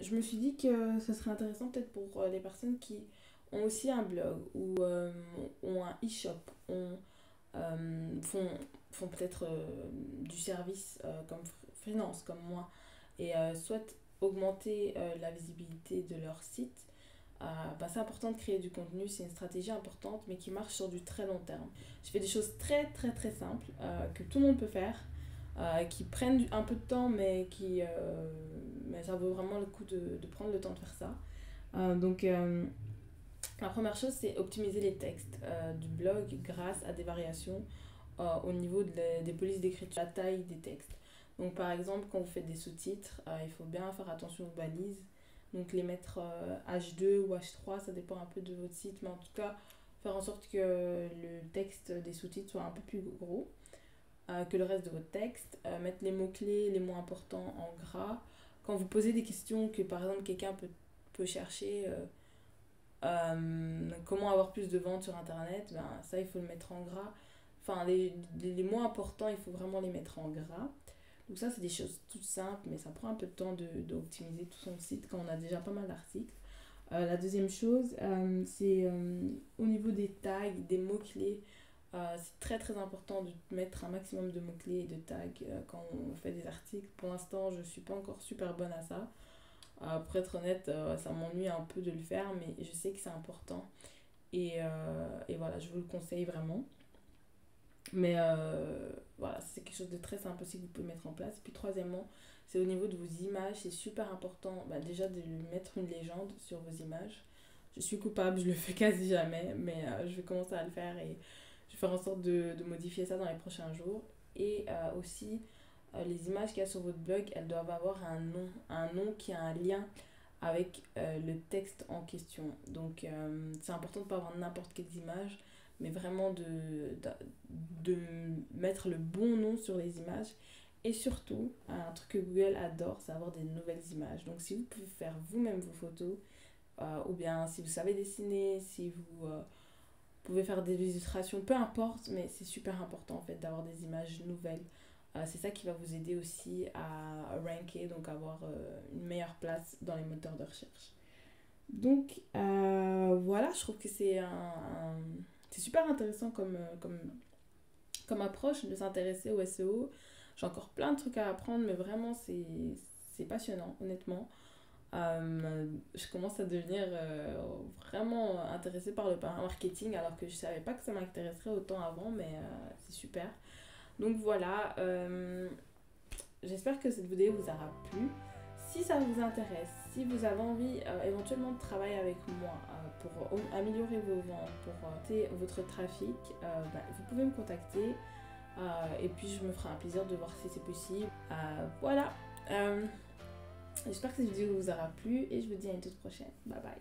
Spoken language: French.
Je me suis dit que ce serait intéressant peut-être pour les personnes qui ont aussi un blog ou ont un e-shop, font, font peut-être du service comme freelance comme moi et souhaitent augmenter la visibilité de leur site. C'est important de créer du contenu, c'est une stratégie importante mais qui marche sur du très long terme. Je fais des choses très très très simples que tout le monde peut faire, qui prennent un peu de temps mais ça vaut vraiment le coup de prendre le temps de faire ça. La première chose, c'est optimiser les textes du blog grâce à des variations au niveau des polices d'écriture, la taille des textes. Donc par exemple, quand vous faites des sous-titres, il faut bien faire attention aux balises. Donc les mettre H2 ou H3, ça dépend un peu de votre site, mais en tout cas, faire en sorte que le texte des sous-titres soit un peu plus gros que le reste de votre texte. Mettre les mots-clés les moins importants en gras. Quand vous posez des questions que par exemple quelqu'un peut chercher, comment avoir plus de ventes sur internet, ça il faut le mettre en gras. Enfin, les mots importants, il faut vraiment les mettre en gras. Donc ça, c'est des choses toutes simples, mais ça prend un peu de temps d'optimiser tout son site quand on a déjà pas mal d'articles. La deuxième chose, c'est au niveau des tags, des mots-clés. C'est très très important de mettre un maximum de mots-clés et de tags quand on fait des articles. Pour l'instant, je suis pas encore super bonne à ça. Pour être honnête, ça m'ennuie un peu de le faire, mais je sais que c'est important. Et voilà, je vous le conseille vraiment. Mais voilà, c'est quelque chose de très simple aussi que vous pouvez mettre en place. Puis troisièmement, c'est au niveau de vos images. C'est super important déjà de mettre une légende sur vos images. Je suis coupable, je le fais quasi jamais, mais je vais commencer à le faire et je vais faire en sorte de modifier ça dans les prochains jours. Et aussi, les images qu'il y a sur votre blog, elles doivent avoir un nom qui a un lien avec le texte en question. Donc c'est important de ne pas avoir n'importe quelle image, mais vraiment de mettre le bon nom sur les images. Et surtout, un truc que Google adore, c'est avoir des nouvelles images. Donc si vous pouvez faire vous-même vos photos, ou bien si vous savez dessiner, si vous pouvez faire des illustrations, peu importe, mais c'est super important en fait d'avoir des images nouvelles. C'est ça qui va vous aider aussi à ranker, donc avoir une meilleure place dans les moteurs de recherche. Donc voilà, je trouve que c'est super intéressant comme approche de s'intéresser au SEO. J'ai encore plein de trucs à apprendre, mais vraiment c'est passionnant, honnêtement. Je commence à devenir vraiment intéressée par le marketing, alors que je savais pas que ça m'intéresserait autant avant, mais c'est super. Donc voilà, j'espère que cette vidéo vous aura plu. Si ça vous intéresse, si vous avez envie éventuellement de travailler avec moi pour améliorer vos ventes, pour votre trafic, vous pouvez me contacter et puis je me ferai un plaisir de voir si c'est possible. Voilà, j'espère que cette vidéo vous aura plu et je vous dis à une toute prochaine. Bye bye.